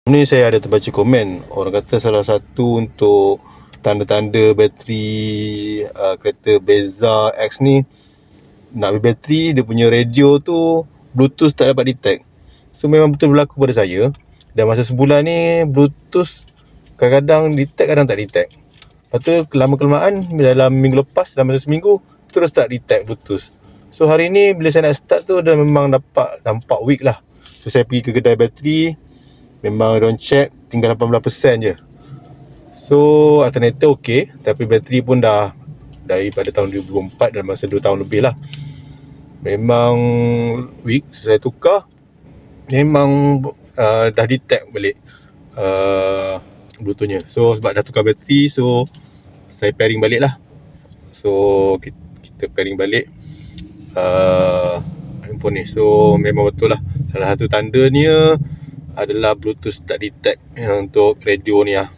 Ni saya ada terbaca komen, orang kata salah satu untuk tanda-tanda bateri kereta Bezza X ni nak habis bateri, dia punya radio tu Bluetooth tak dapat detect. So memang betul berlaku pada saya. Dan masa sebulan ni Bluetooth kadang-kadang detect, kadang tak detect. Lepas tu lama-kelamaan dalam minggu lepas, dalam masa seminggu, terus tak detect Bluetooth. So hari ni bila saya nak start tu, dah memang nampak weak lah. So saya pergi ke kedai bateri, memang diorang check tinggal 18% je. So alternator okey, tapi bateri pun dah daripada tahun 2004, dalam masa 2 tahun lebih lah, memang weak. So saya tukar, memang dah detect balik Bluetoothnya. So sebab dah tukar bateri, so saya pairing balik lah. So kita pairing balik handphone ni. So memang betul lah, salah satu tandanya adalah Bluetooth tak detect untuk radio ni lah.